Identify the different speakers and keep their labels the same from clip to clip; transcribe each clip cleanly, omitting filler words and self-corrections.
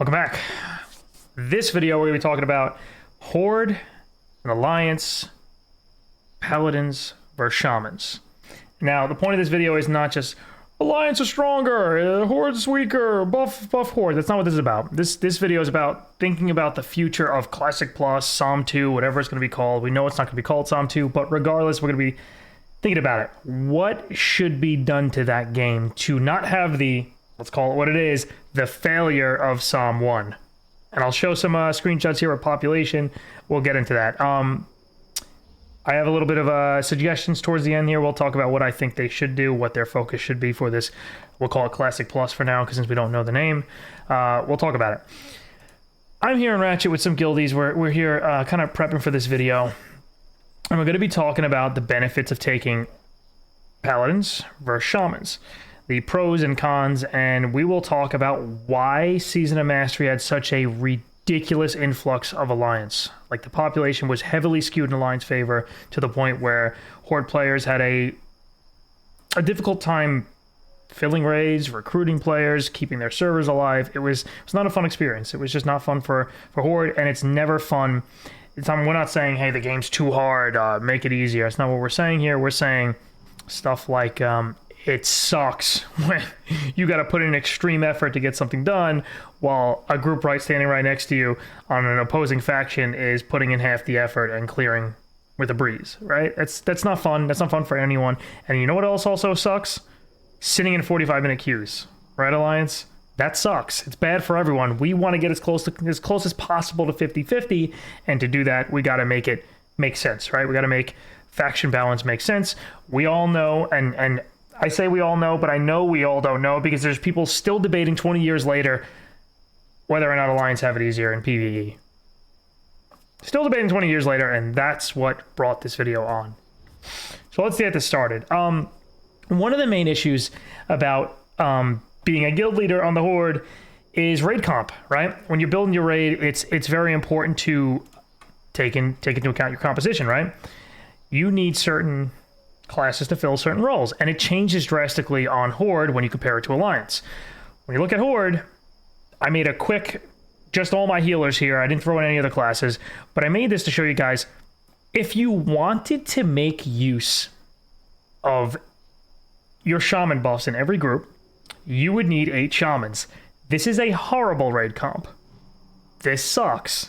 Speaker 1: Welcome back. This video we're going to be talking about Horde and Alliance, Paladins versus Shamans. Now, the point of this video is not just Alliance is stronger, Horde is weaker, buff Horde. That's not what this is about. This video is about thinking about the future of Classic Plus, SoM 2, whatever it's going to be called. We know it's not going to be called SoM 2, but regardless, we're going to be thinking about it. What should be done to that game to not have the, let's call it what it is, the failure of SoM 1? And I'll show some screenshots here of population. We'll get into that. I have a little bit of suggestions towards the end here. We'll talk about what I think they should do, what their focus should be for this. We'll call it Classic Plus for now, because since we don't know the name, we'll talk about it. I'm here in Ratchet with some guildies. We're here kind of prepping for this video. And we're going to be talking about the benefits of taking Paladins versus Shamans, the pros and cons, and we will talk about why Season of Mastery had such a ridiculous influx of Alliance. Like, the population was heavily skewed in Alliance favor to the point where Horde players had a difficult time filling raids, recruiting players, keeping their servers alive. It was not a fun experience. It was just not fun for Horde, and it's never fun. We're not saying, hey, the game's too hard, make it easier. That's not what we're saying here. We're saying stuff like, it sucks when you got to put in extreme effort to get something done, while a group standing right next to you on an opposing faction is putting in half the effort and clearing with a breeze, right? That's not fun. That's not fun for anyone. And you know what else also sucks? Sitting in 45-minute queues, right, Alliance? That sucks. It's bad for everyone. We want to get as close as possible to 50-50, and to do that, we got to make it make sense, right? We got to make faction balance make sense. We all know, and I say we all know, but I know we all don't know, because there's people still debating 20 years later whether or not Alliance have it easier in PVE. Still debating 20 years later, and that's what brought this video on. So let's get this started. One of the main issues about being a guild leader on the Horde is raid comp, right? When you're building your raid, it's very important to take into account your composition, right? You need certain classes to fill certain roles, and it changes drastically on Horde when you compare it to Alliance. When you look at Horde, I made a quick, just all my healers here. I didn't throw in any other classes, but I made this to show you guys, if you wanted to make use of your shaman buffs in every group, you would need 8 shamans. This is a horrible raid comp. This sucks.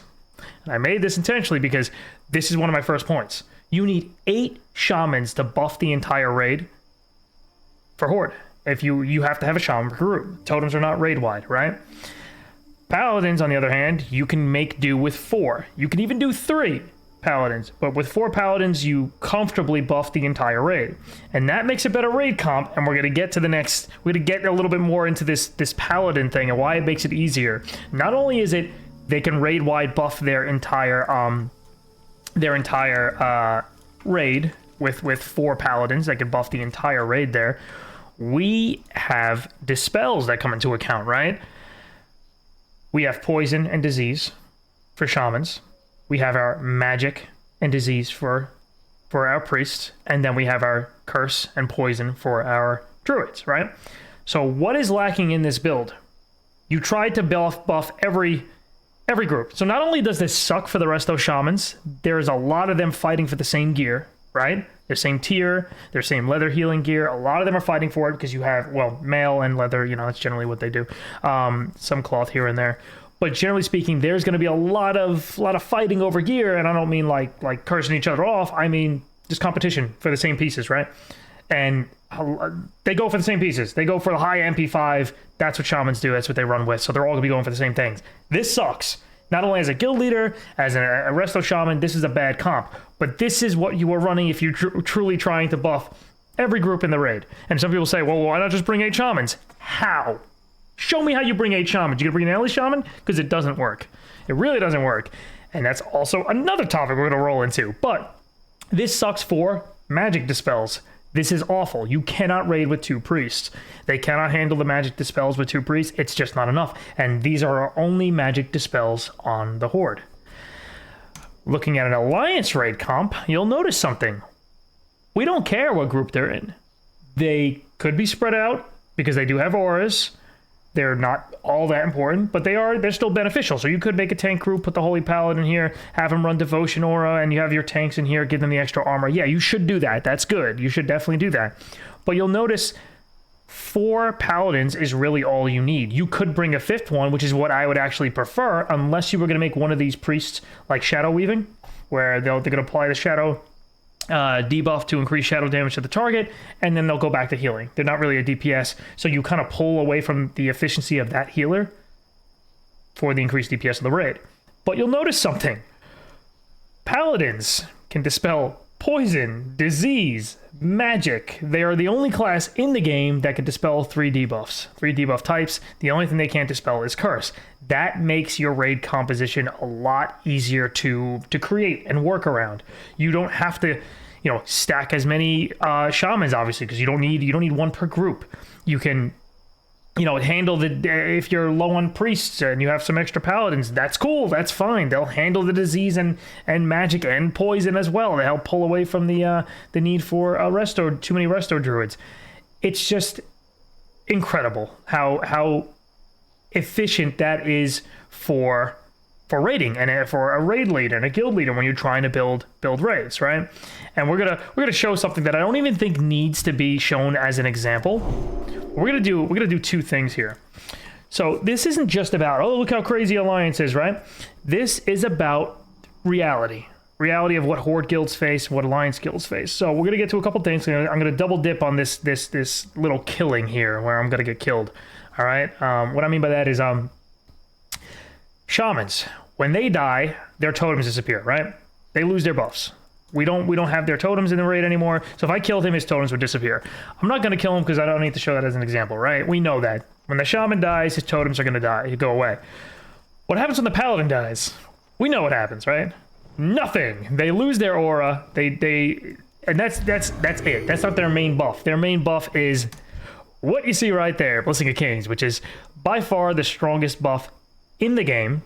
Speaker 1: And I made this intentionally because this is one of my first points. You need 8 shamans to buff the entire raid for Horde. If you have to have a shaman per group. Totems are not raid wide, right? Paladins, on the other hand, you can make do with 4. You can even do 3 Paladins, but with 4 Paladins, you comfortably buff the entire raid. And that makes a better raid comp, and we're going to get to the next, we're going to get a little bit more into this Paladin thing and why it makes it easier. Not only is it, they can raid wide buff their entire raid with 4 Paladins that can buff the entire raid there. We have dispels that come into account, right? We have poison and disease for shamans. We have our magic and disease for our priests, and then we have our curse and poison for our druids, right? So what is lacking in this build? You tried to buff every group. So not only does this suck for the rest of those shamans, there's a lot of them fighting for the same gear, right? Their same tier, their same leather healing gear. A lot of them are fighting for it because you have, well, mail and leather, you know, that's generally what they do. Some cloth here and there. But generally speaking, there's going to be a lot of fighting over gear, and I don't mean like cursing each other off. I mean just competition for the same pieces, right? And they go for the same pieces. They go for the high MP5. That's what shamans do. That's what they run with. So they're all going to be going for the same things. This sucks. Not only as a guild leader, as a resto shaman, this is a bad comp. But this is what you are running if you're truly trying to buff every group in the raid. And some people say, well, why not just bring 8 shamans? How? Show me how you bring 8 shamans. You gonna bring an ally shaman? Because it doesn't work. It really doesn't work. And that's also another topic we're gonna roll into. But this sucks for magic dispels. This is awful. You cannot raid with 2 priests. They cannot handle the magic dispels with 2 priests. It's just not enough. And these are our only magic dispels on the Horde. Looking at an Alliance raid comp, you'll notice something. We don't care what group they're in. They could be spread out because they do have auras. They're not all that important, but they're still beneficial. So you could make a tank group, put the Holy Paladin here, have them run Devotion Aura, and you have your tanks in here, give them the extra armor. Yeah, you should do that. That's good. You should definitely do that. But you'll notice 4 Paladins is really all you need. You could bring a 5th one, which is what I would actually prefer, unless you were going to make one of these priests like Shadow Weaving, where they're going to apply the Shadow debuff to increase shadow damage to the target, and then they'll go back to healing. They're not really a DPS, so you kind of pull away from the efficiency of that healer for the increased DPS of the raid. But you'll notice something. Paladins can dispel poison, disease, magic. They are the only class in the game that can dispel 3 debuffs. 3 debuff types. The only thing they can't dispel is curse. That makes your raid composition a lot easier to create and work around. You don't have to, stack as many shamans, obviously, because you don't need one per group. You can, handle if you're low on priests and you have some extra paladins, that's cool, that's fine. They'll handle the disease and magic and poison as well. They help pull away from the need for too many resto druids. It's just incredible how efficient that is for raiding and for a raid leader and a guild leader when you're trying to build raids, right? And we're gonna show something that I don't even think needs to be shown as an example. We're gonna do 2 things here. So this isn't just about, oh, look how crazy Alliance is, right? This is about reality of what Horde guilds face, what Alliance guilds face. So we're gonna get to a couple things. I'm gonna double dip on this little killing here, where I'm gonna get killed. All right. What I mean by that is Shamans, when they die, their totems disappear, right? They lose their buffs. We don't have their totems in the raid anymore. So if I killed him, his totems would disappear. I'm not going to kill him because I don't need to show that as an example, right? We know that. When the shaman dies, his totems are going to die, go away. What happens when the paladin dies? We know what happens, right? Nothing. They lose their aura. And that's it. That's not their main buff. Their main buff is what you see right there, Blessing of Kings, which is by far the strongest buff in the game.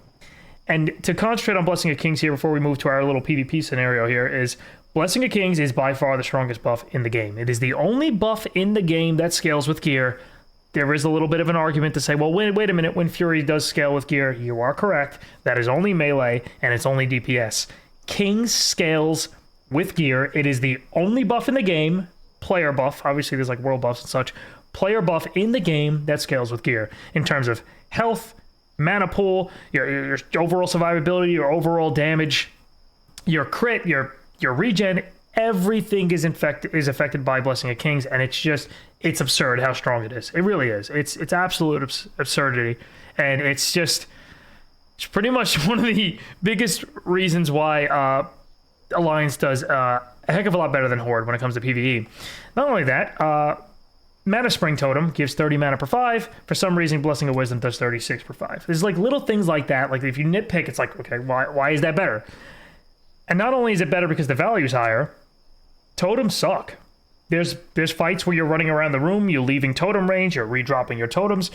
Speaker 1: And to concentrate on Blessing of Kings here before we move to our little PvP scenario here is Blessing of Kings is by far the strongest buff in the game. It is the only buff in the game that scales with gear. There is a little bit of an argument to say, well, wait a minute, when Fury does scale with gear, you are correct. That is only melee and it's only DPS. Kings scales with gear. It is the only buff in the game, player buff. Obviously, there's like world buffs and such. Player buff in the game that scales with gear in terms of health, mana pool, your overall survivability, your overall damage, your crit, your regen, everything is affected by Blessing of Kings, and it's absurd how strong it is. It really is. It's absolute absurdity, and it's pretty much one of the biggest reasons why Alliance does a heck of a lot better than Horde when it comes to PvE. Not only that, Mana Spring Totem gives 30 mana per 5. For some reason, Blessing of Wisdom does 36 per 5. There's like little things like that. Like if you nitpick, it's like, okay, why is that better? And not only is it better because the value's higher, totems suck. There's fights where you're running around the room, you're leaving totem range, you're redropping your totems.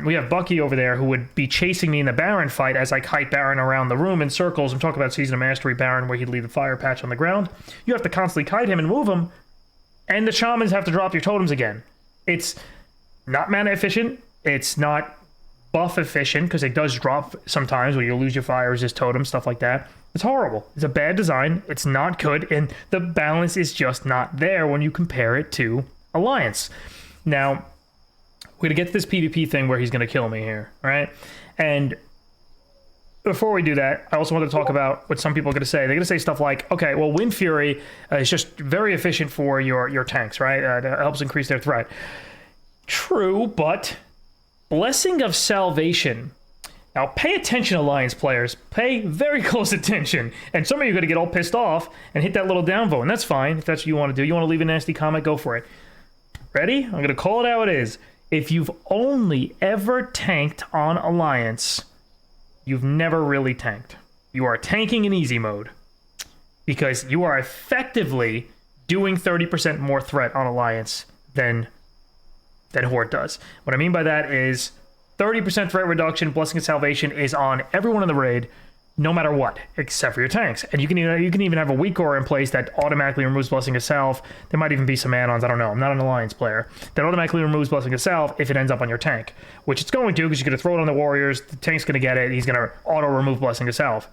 Speaker 1: We have Bucky over there who would be chasing me in the Baron fight as I kite Baron around the room in circles. I'm talking about Season of Mastery Baron where he'd leave the fire patch on the ground. You have to constantly kite him and move him, and the Shamans have to drop your totems again. It's not mana efficient. It's not buff efficient because it does drop sometimes when you lose your fire resist totem, stuff like that. It's horrible. It's a bad design. It's not good, and the balance is just not there when you compare it to Alliance. Now, we're gonna get to this PvP thing where he's gonna kill me here, right? And before we do that, I also want to talk about what some people are going to say. They're going to say stuff like, okay, well, Wind Fury is just very efficient for your tanks, right? It helps increase their threat. True, but Blessing of Salvation. Now, pay attention, Alliance players. Pay very close attention. And some of you are going to get all pissed off and hit that little downvote, and that's fine if that's what you want to do. You want to leave a nasty comment, go for it. Ready? I'm going to call it how it is. If you've only ever tanked on Alliance, you've never really tanked. You are tanking in easy mode because you are effectively doing 30% more threat on Alliance than Horde does. What I mean by that is 30% threat reduction, Blessing of Salvation is on everyone in the raid. no matter what, except for your tanks. And you can even have a weak aura in place that automatically removes Blessing of Salve. There might even be some add-ons, I don't know. I'm not an Alliance player. That automatically removes Blessing of Salve if it ends up on your tank, which it's going to, because you're going to throw it on the warriors. The tank's going to get it. He's going to auto-remove Blessing of Salve.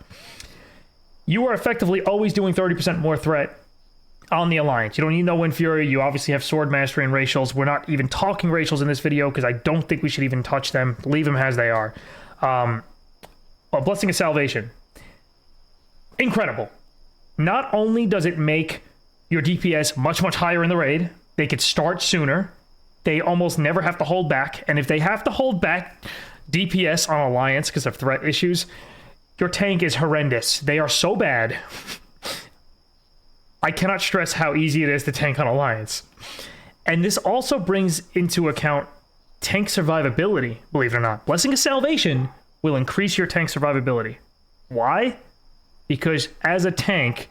Speaker 1: You are effectively always doing 30% more threat on the Alliance. You don't need no Wind Fury. You obviously have Sword Mastery and Racials. We're not even talking Racials in this video because I don't think we should even touch them. Leave them as they are. Well, Blessing of Salvation. Incredible. Not only does it make your DPS much, much higher in the raid, they could start sooner. They almost never have to hold back. And if they have to hold back DPS on Alliance because of threat issues, your tank is horrendous. They are so bad. I cannot stress how easy it is to tank on Alliance. And this also brings into account tank survivability, believe it or not. Blessing of Salvation will increase your tank survivability. Why? Because as a tank,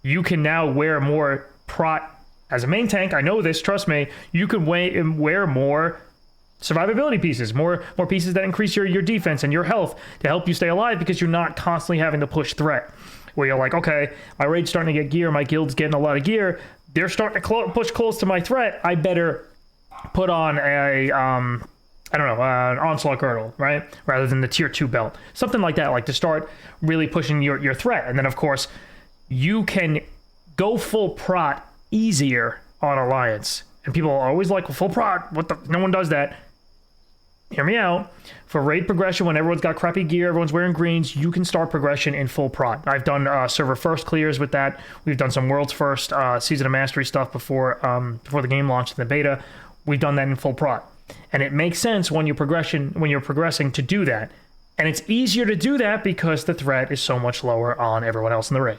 Speaker 1: you can now wear more prot. As a main tank, I know this, trust me, you can wear more survivability pieces, more pieces that increase your defense and your health to help you stay alive, because you're not constantly having to push threat. Where you're like, okay, my raid's starting to get gear, my guild's getting a lot of gear, they're starting to push close to my threat, I better put on a, I don't know, an Onslaught Girdle, right? Rather than the tier 2 belt. Something like that, like to start really pushing your threat. And then, of course, you can go full prot easier on Alliance. And people are always like, well, full prot, what the? No one does that. Hear me out. For raid progression, when everyone's got crappy gear, everyone's wearing greens, you can start progression in full prot. I've done server first clears with that. We've done some world's first season of mastery stuff before the game launched in the beta. We've done that in full prot. And it makes sense when you're progressing to do that. And it's easier to do that because the threat is so much lower on everyone else in the raid.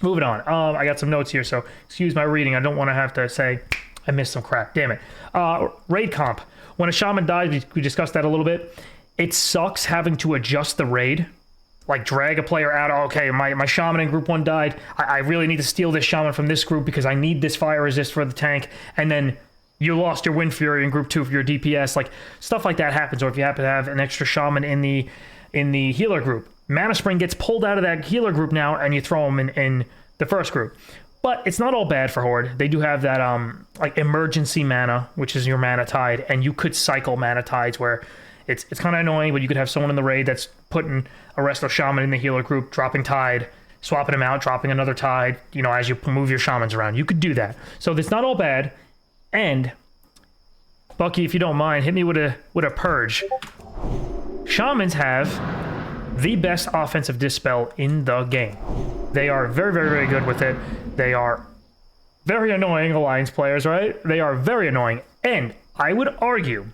Speaker 1: Moving on. I got some notes here, so excuse my reading. I don't want to have to say I missed some crap. Damn it. Raid comp. When a shaman dies, we discussed that a little bit. It sucks having to adjust the raid. Like drag a player out. Okay, my shaman in group 1 died. I really need to steal this shaman from this group because I need this fire resist for the tank. And then you lost your Wind Fury in group 2 for your DPS. Like stuff like that happens. Or if you happen to have an extra shaman in the healer group, Mana Spring gets pulled out of that healer group now, and you throw him in the first group. But it's not all bad for Horde. They do have that like emergency mana, which is your mana tide, and you could cycle mana tides where it's kind of annoying, but you could have someone in the raid that's putting a Resto Shaman in the healer group, dropping tide, swapping him out, dropping another tide, you know, as you move your shamans around. You could do that. So it's not all bad. And Bucky, if you don't mind, hit me with a purge. Shamans have the best offensive dispel in the game. They are very, very, very good with it. They are very annoying Alliance players, right? They are very annoying. And I would argue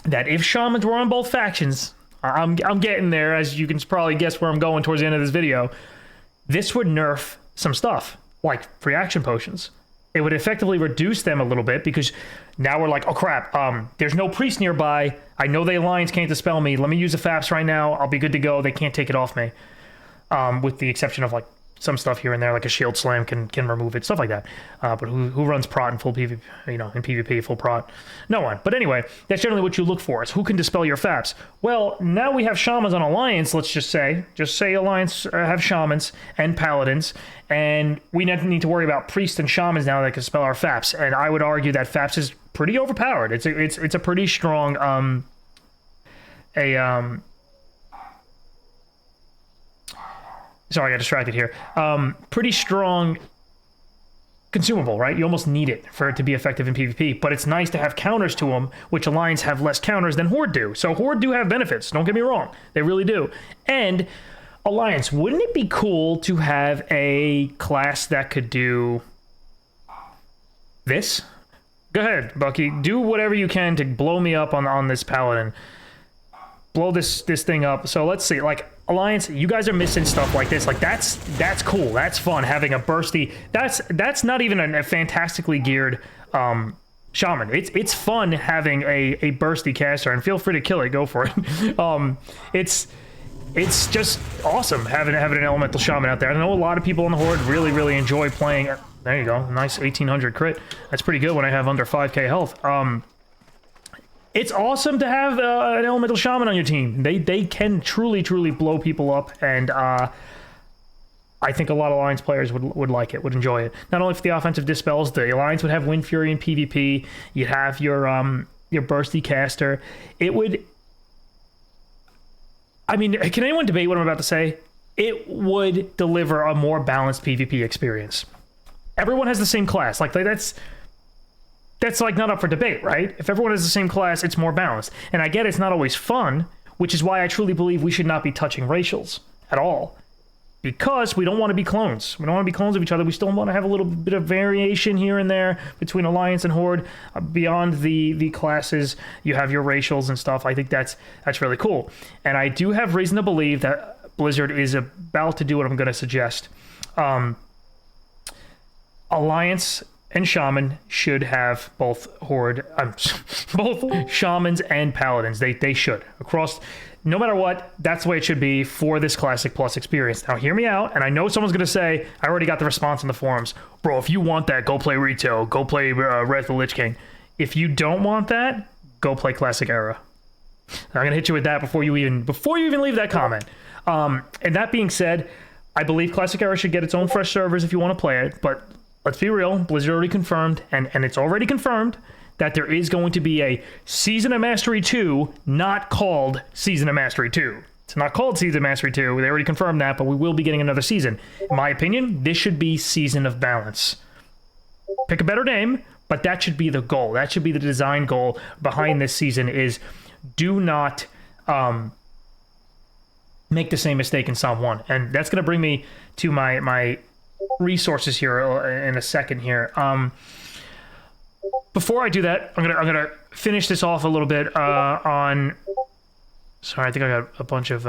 Speaker 1: that if Shamans were on both factions, I'm getting there, as you can probably guess where I'm going towards the end of this video, this would nerf some stuff, like free action potions. It would effectively reduce them a little bit, because now we're like, oh crap, there's no priest nearby. I know the Alliance can't dispel me. Let me use the FAPS right now. I'll be good to go. They can't take it off me. With the exception of like some stuff here and there, like a shield slam can remove it, stuff like that. But who runs prot in full PvP, you know, in PvP, full prot? No one. But anyway, that's generally what you look for, is who can dispel your FAPS. Well, now we have Shamans on Alliance, let's just say Alliance have Shamans and Paladins, and we need to worry about Priests and Shamans now that can spell our FAPS. And I would argue that FAPS is pretty overpowered. It's a pretty strong, sorry, I got distracted here. Pretty strong consumable, right? You almost need it for it to be effective in PvP, but it's nice to have counters to them, which Alliance have less counters than Horde do. So Horde do have benefits, don't get me wrong. They really do. And Alliance, wouldn't it be cool to have a class that could do this? Go ahead, Bucky. Do whatever you can to blow me up on this Paladin. Blow this thing up. So let's see, like, Alliance, you guys are missing stuff like this. Like, that's cool. That's fun, having a bursty. That's not even a fantastically geared shaman. It's fun having a bursty caster, and feel free to kill it. Go for it. It's just awesome having an elemental shaman out there. I know a lot of people in the Horde really enjoy playing. There you go, nice 1800 crit. That's pretty good when I have under 5k health. it's awesome to have an elemental shaman on your team. They can truly blow people up, and I think a lot of Alliance players would like it, would enjoy it. Not only for the offensive dispels, the Alliance would have Wind Fury and PvP. You'd have your bursty caster. It would. I mean, can anyone debate what I'm about to say? It would deliver a more balanced PvP experience. Everyone has the same class. Like that's like not up for debate, right? If everyone has the same class, it's more balanced. And I get it's not always fun, which is why I truly believe we should not be touching racials at all. Because we don't want to be clones. We don't want to be clones of each other. We still want to have a little bit of variation here and there between Alliance and Horde. Beyond the classes, you have your racials and stuff. I think that's really cool. And I do have reason to believe that Blizzard is about to do what I'm going to suggest. Alliance and Shaman should have both both Shamans and Paladins. They should. Across, no matter what, that's the way it should be for this Classic Plus experience. Now, hear me out, and I know someone's going to say, I already got the response in the forums, bro, if you want that, go play Retail, go play Wrath of the Lich King. If you don't want that, go play Classic Era. I'm going to hit you with that before you even leave that comment. And that being said, I believe Classic Era should get its own fresh servers if you want to play it, but let's be real, Blizzard already confirmed, and it's already confirmed, that there is going to be a Season of Mastery 2, not called Season of Mastery 2. It's not called Season of Mastery 2, they already confirmed that, but we will be getting another season. In my opinion, this should be Season of Balance. Pick a better name, but that should be the goal. That should be the design goal behind this season is do not make the same mistake in SoM 1. And that's going to bring me to my resources here in a second here. Before I do that, I'm gonna finish this off a little bit on. Sorry, I think I got a bunch of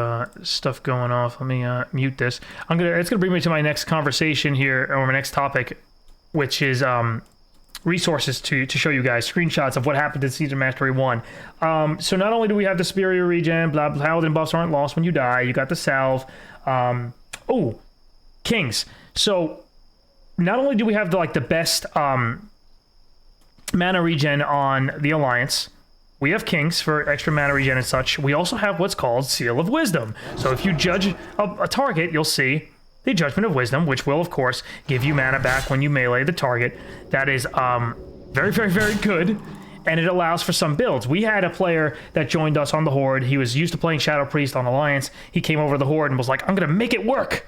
Speaker 1: stuff going off. Let me mute this. It's gonna bring me to my next conversation here, or my next topic, which is resources to show you guys screenshots of what happened in Season Mastery 1. So not only do we have the superior regen, blah, blah, paladin buffs aren't lost when you die. You got the salve. Kings. So not only do we have the best mana regen on the Alliance, we have Kings for extra mana regen and such. We also have what's called Seal of Wisdom. So if you judge a target, you'll see the Judgment of Wisdom, which will, of course, give you mana back when you melee the target. That is very, very, very good, and it allows for some builds. We had a player that joined us on the Horde. He was used to playing Shadow Priest on Alliance. He came over to the Horde and was like, I'm going to make it work.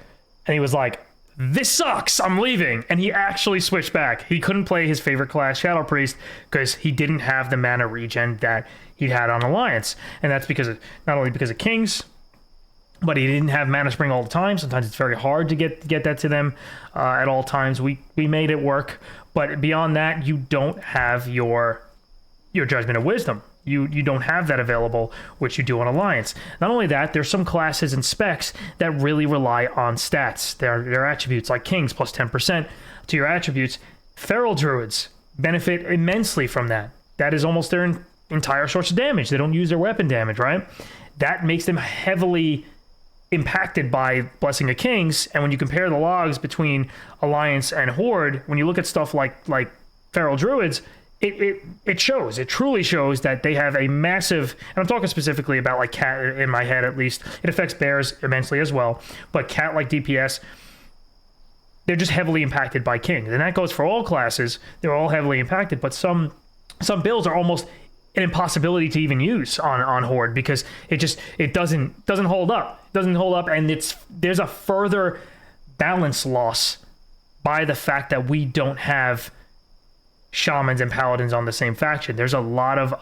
Speaker 1: And he was like, this sucks, I'm leaving. And he actually switched back. He couldn't play his favorite class, Shadow Priest, because he didn't have the mana regen that he had on Alliance. And that's because not only because of Kings, but he didn't have Mana Spring all the time. Sometimes it's very hard to get that to them at all times. We made it work, but beyond that, you don't have your Judgment of Wisdom. You don't have that available, which you do on Alliance. Not only that, there's some classes and specs that really rely on stats. Their attributes, like Kings, plus 10% to your attributes. Feral Druids benefit immensely from that. That is almost their entire source of damage. They don't use their weapon damage, right? That makes them heavily impacted by Blessing of Kings. And when you compare the logs between Alliance and Horde, when you look at stuff like Feral Druids, it shows. It truly shows that they have a massive, and I'm talking specifically about like Cat in my head at least. It affects bears immensely as well, but Cat like DPS, they're just heavily impacted by Kings, and that goes for all classes. They're all heavily impacted, but some builds are almost an impossibility to even use on Horde because it doesn't hold up. It doesn't hold up, and there's a further balance loss by the fact that we don't have Shamans and Paladins on the same faction. There's a lot of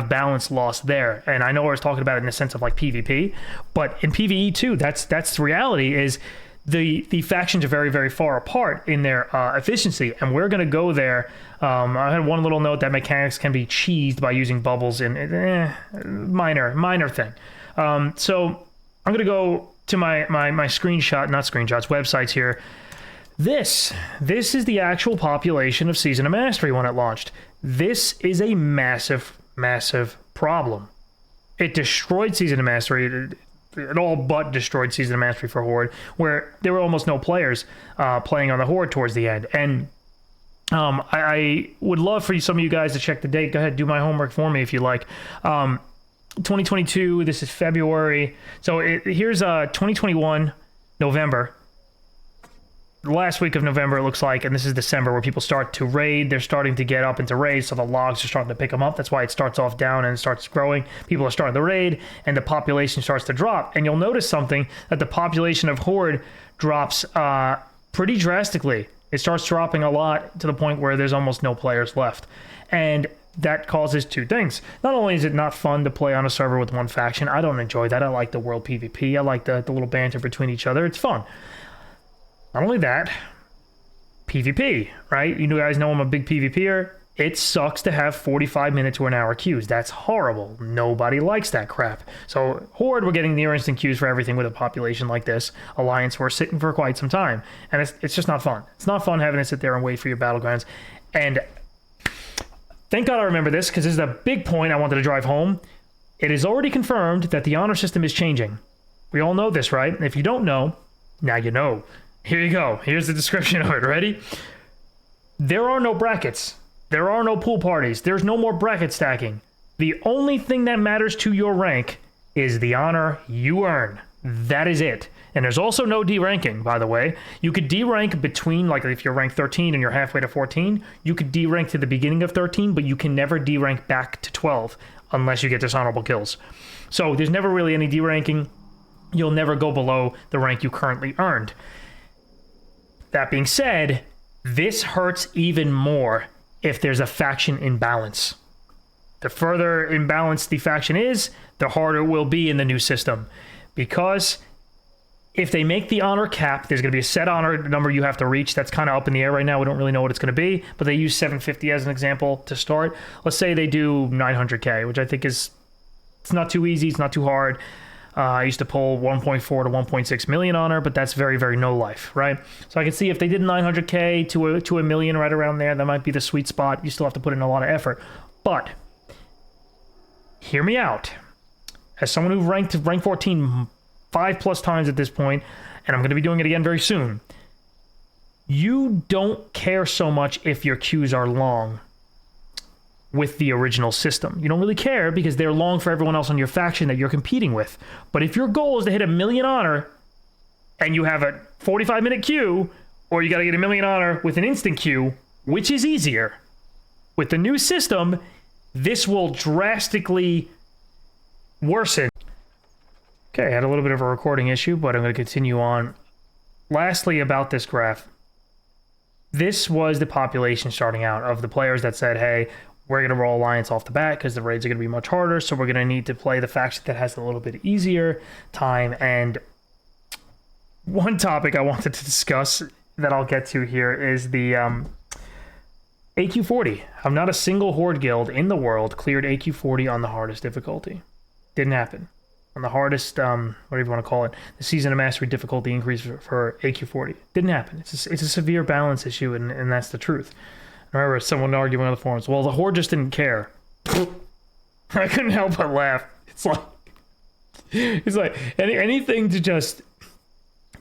Speaker 1: balance loss there, and I know I was talking about it in the sense of like PvP, but in PvE too, that's the reality. Is the factions are very, very far apart in their efficiency, and we're going to go there. I had one little note that mechanics can be cheesed by using bubbles in minor thing. So I'm going to go to my websites here. This is the actual population of Season of Mastery when it launched. This is a massive, massive problem. It destroyed Season of Mastery. It all but destroyed Season of Mastery for Horde, where there were almost no players playing on the Horde towards the end. And I would love for some of you guys to check the date. Go ahead, do my homework for me if you like. 2022, this is February. So here's 2021, November. The last week of November, it looks like, and this is December, where people start to raid. They're starting to get up into raids, so the logs are starting to pick them up. That's why it starts off down and starts growing. People are starting to raid, and the population starts to drop. And you'll notice something, that the population of Horde drops pretty drastically. It starts dropping a lot to the point where there's almost no players left. And that causes two things. Not only is it not fun to play on a server with one faction, I don't enjoy that. I like the world PvP. I like the little banter between each other. It's fun. Not only that, PvP, right? You guys know I'm a big PvPer. It sucks to have 45-minute to an hour queues. That's horrible. Nobody likes that crap. So Horde, we're getting near instant queues for everything with a population like this. Alliance, we're sitting for quite some time. And it's just not fun. It's not fun having to sit there and wait for your battlegrounds. And thank God I remember this, because this is a big point I wanted to drive home. It is already confirmed that the honor system is changing. We all know this, right? If you don't know, now you know. Here you go. Here's the description of it. Ready? There are no brackets. There are no pool parties. There's no more bracket stacking. The only thing that matters to your rank is the honor you earn. That is it. And there's also no D-ranking, by the way. You could D-rank between, like if you're rank 13 and you're halfway to 14, you could D-rank to the beginning of 13, but you can never D-rank back to 12 unless you get dishonorable kills. So there's never really any D-ranking. You'll never go below the rank you currently earned. That being said, this hurts even more if there's a faction imbalance. The further imbalanced the faction is, the harder it will be in the new system. Because if they make the honor cap, there's going to be a set honor number you have to reach. That's kind of up in the air right now. We don't really know what it's going to be, but they use 750 as an example to start. Let's say they do 900k, which I think it's not too easy. It's not too hard. I used to pull 1.4 to 1.6 million honor, but that's very, very no life, right? So I can see if they did 900k to a million right around there, that might be the sweet spot. You still have to put in a lot of effort. But hear me out. As someone who ranked rank 14 5+ times at this point, and I'm going to be doing it again very soon, you don't care so much if your queues are long with the original system. You don't really care because they're long for everyone else on your faction that you're competing with. But if your goal is to hit 1 million honor and you have a 45-minute queue, or you got to get 1 million honor with an instant queue, which is easier, with the new system, this will drastically worsen. Okay, I had a little bit of a recording issue, but I'm going to continue on. Lastly, about this graph. This was the population starting out of the players that said, hey, we're going to roll Alliance off the bat because the raids are going to be much harder, so we're going to need to play the faction that has a little bit easier time. And one topic I wanted to discuss that I'll get to here is the AQ40. Not a single Horde guild in the world cleared AQ40 on the hardest difficulty. Didn't happen. On the hardest, whatever you want to call it, the Season of Mastery difficulty increase for AQ40. Didn't happen. It's a severe balance issue, and that's the truth. I remember someone arguing on the forums, well, the Horde just didn't care. I couldn't help but laugh. It's like anything to just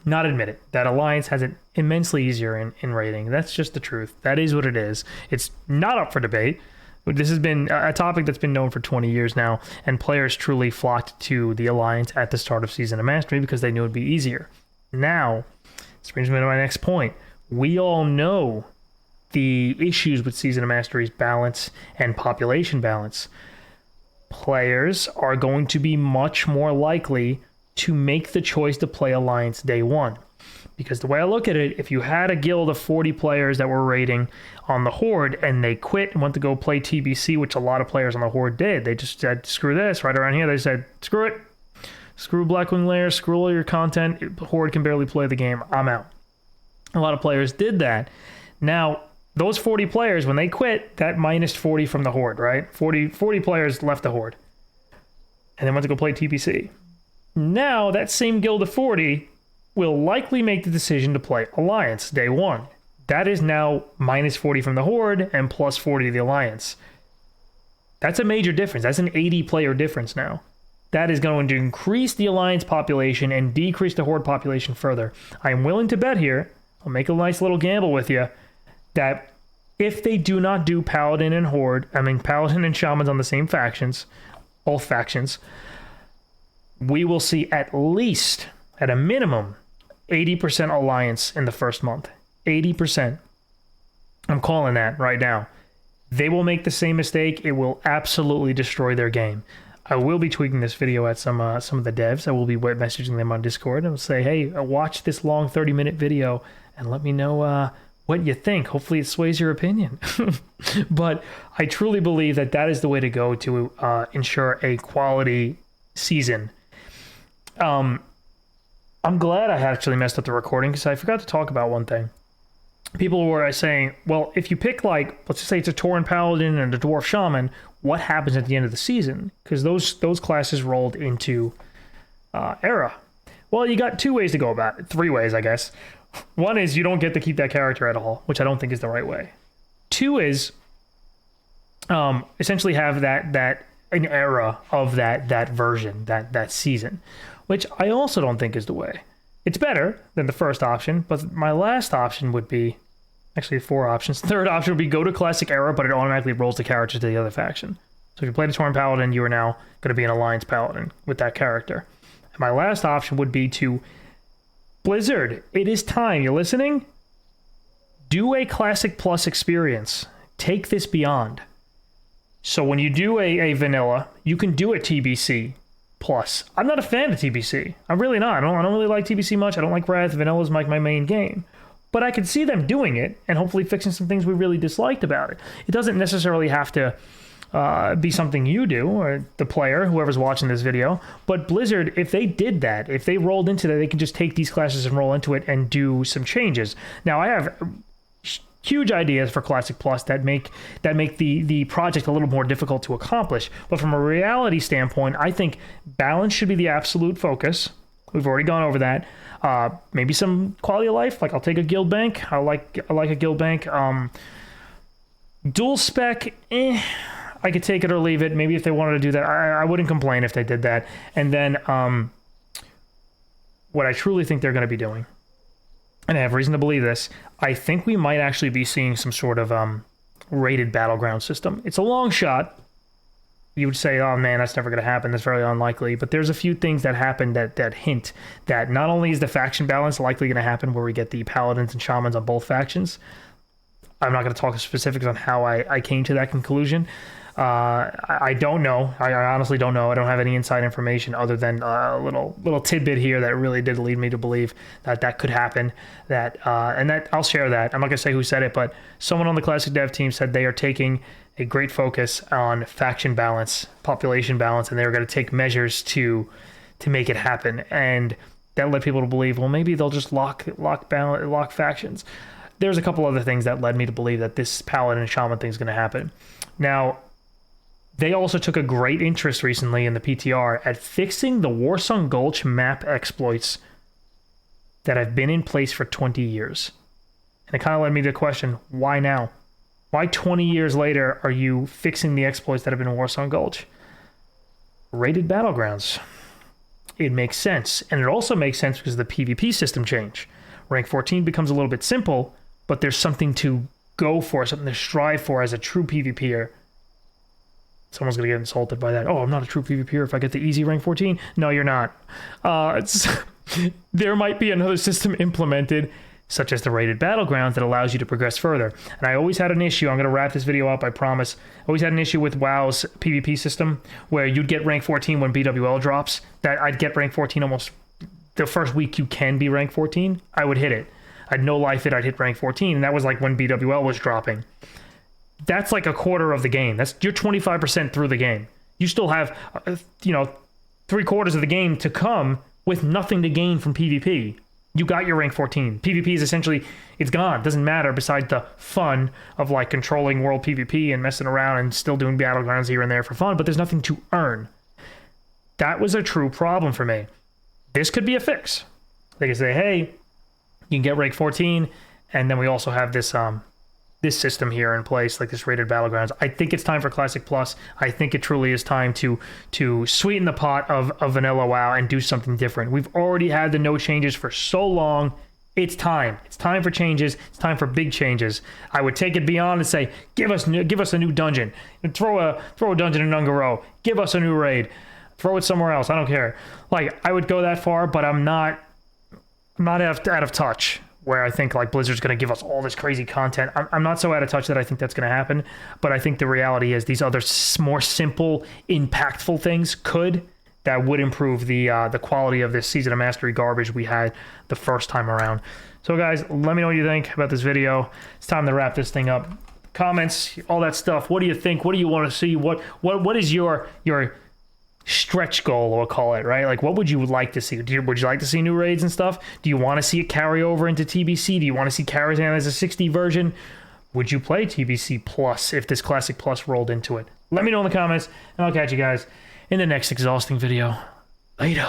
Speaker 1: not admit it. That Alliance has it immensely easier in raiding. That's just the truth. That is what it is. It's not up for debate. This has been a topic that's been known for 20 years now, and players truly flocked to the Alliance at the start of Season of Mastery because they knew it'd be easier. Now, this brings me to my next point. We all know the issues with Season of Mastery's balance and population balance. Players are going to be much more likely to make the choice to play Alliance day one. Because the way I look at it, if you had a guild of 40 players that were raiding on the Horde and they quit and went to go play TBC, which a lot of players on the Horde did, they just said, screw this. Right around here, they said, screw it. Screw Blackwing Lair, screw all your content. Horde can barely play the game. I'm out. A lot of players did that. Now, those 40 players, when they quit, that minus 40 from the Horde, right? 40 players left the Horde. And they went to go play TBC. Now, that same guild of 40 will likely make the decision to play Alliance day one. That is now minus 40 from the Horde and plus 40 to the Alliance. That's a major difference. That's an 80-player difference now. That is going to increase the Alliance population and decrease the Horde population further. I am willing to bet here, I'll make a nice little gamble with you, that if they do not do Paladin and Horde, I mean Paladin and Shamans on the same factions, both factions, we will see at least, at a minimum, 80% alliance in the first month. 80%. I'm calling that right now. They will make the same mistake. It will absolutely destroy their game. I will be tweaking this video at some of the devs. I will be messaging them on Discord and say, hey, watch this long 30-minute video and let me know what you think. Hopefully it sways your opinion. But I truly believe that that is the way to go to ensure a quality season. I'm glad I actually messed up the recording because I forgot to talk about one thing. People were saying, well, if you pick, like, let's just say it's a Tauren Paladin and a Dwarf Shaman, what happens at the end of the season? Because those classes rolled into Era. Well, you got 2 ways to go about it. 3 ways, I guess. One is you don't get to keep that character at all, which I don't think is the right way. 2 is essentially have that an era of that version, that season, which I also don't think is the way. It's better than the first option, but my last option would be, actually 4 options. Third option would be go to Classic Era, but it automatically rolls the character to the other faction. So if you played a Tauren Paladin, you are now going to be an Alliance Paladin with that character. And my last option would be to, Blizzard, it is time, you listening? Do a Classic Plus experience. Take this beyond. So when you do a vanilla, you can do a TBC Plus. I'm not a fan of TBC. I'm really not. I don't really like TBC much. I don't like Wrath. Vanilla is like my main game. But I could see them doing it and hopefully fixing some things we really disliked about it. It doesn't necessarily have to be something you do or the player, whoever's watching this video. But Blizzard, if they did that, if they rolled into that, they can just take these classes and roll into it and do some changes. Now, I have huge ideas for Classic Plus that make the project a little more difficult to accomplish. But from a reality standpoint, I think balance should be the absolute focus. We've already gone over that. Maybe some quality of life, like I'll take a guild bank. I like a guild bank. Dual spec, I could take it or leave it. Maybe if they wanted to do that, I wouldn't complain if they did that. And then what I truly think they're going to be doing, and I have reason to believe this, I think we might actually be seeing some sort of rated battleground system. It's a long shot. You would say, oh man, that's never going to happen. That's very unlikely. But there's a few things that happen that hint that not only is the faction balance likely going to happen where we get the Paladins and Shamans on both factions. I'm not going to talk specifics on how I came to that conclusion. I don't know. I honestly don't know. I don't have any inside information other than a little tidbit here that really did lead me to believe that could happen. And that I'll share that. I'm not going to say who said it, but someone on the Classic Dev team said they are taking a great focus on faction balance, population balance, and they're going to take measures to make it happen. And that led people to believe, well, maybe they'll just lock factions. There's a couple other things that led me to believe that this Paladin and Shaman thing is going to happen. Now, they also took a great interest recently in the PTR at fixing the Warsong Gulch map exploits that have been in place for 20 years. And it kind of led me to question, why now? Why 20 years later are you fixing the exploits that have been in Warsong Gulch? Rated battlegrounds. It makes sense. And it also makes sense because of the PvP system change. Rank 14 becomes a little bit simple, but there's something to go for, something to strive for as a true PvPer. Someone's going to get insulted by that. Oh, I'm not a true PvPer if I get the easy rank 14. No, you're not. There might be another system implemented, such as the rated battlegrounds, that allows you to progress further. And I always had an issue. I'm going to wrap this video up, I promise. I always had an issue with WoW's PvP system, where you'd get rank 14 when BWL drops. That I'd get rank 14 almost the first week you can be rank 14. I would hit it. I'd no life it. I'd hit rank 14. And that was like when BWL was dropping. That's like a quarter of the game. You're 25% through the game. You still have, 3/4 of the game to come with nothing to gain from PvP. You got your rank 14. PvP is essentially, it's gone. It doesn't matter besides the fun of like controlling world PvP and messing around and still doing battlegrounds here and there for fun, but there's nothing to earn. That was a true problem for me. This could be a fix. They can say, hey, you can get rank 14, and then we also have this this system here in place, like this rated battlegrounds. I think it's time for Classic Plus. I think it truly is time to sweeten the pot of vanilla WoW and do something different. We've already had the no changes for so long. It's time. It's time for changes. It's time for big changes. I would take it beyond and say, give us a new dungeon. Throw a dungeon in Ungaro. Give us a new raid. Throw it somewhere else. I don't care. Like, I would go that far, but I'm not out of touch where I think like Blizzard's going to give us all this crazy content. I'm not so out of touch that I think that's going to happen, but I think the reality is these other more simple, impactful things that would improve the quality of this Season of Mastery garbage we had the first time around. So guys, let me know what you think about this video. It's time to wrap this thing up. Comments, all that stuff. What do you think? What do you want to see? What is your stretch goal, we'll call it, right? Like, what would you like to see? Would you like to see new raids and stuff? Do you want to see it carry over into TBC? Do you want to see Karazhan as a 60 version? Would you play TBC Plus if this Classic Plus rolled into it? Let me know in the comments, and I'll catch you guys in the next exhausting video. Later.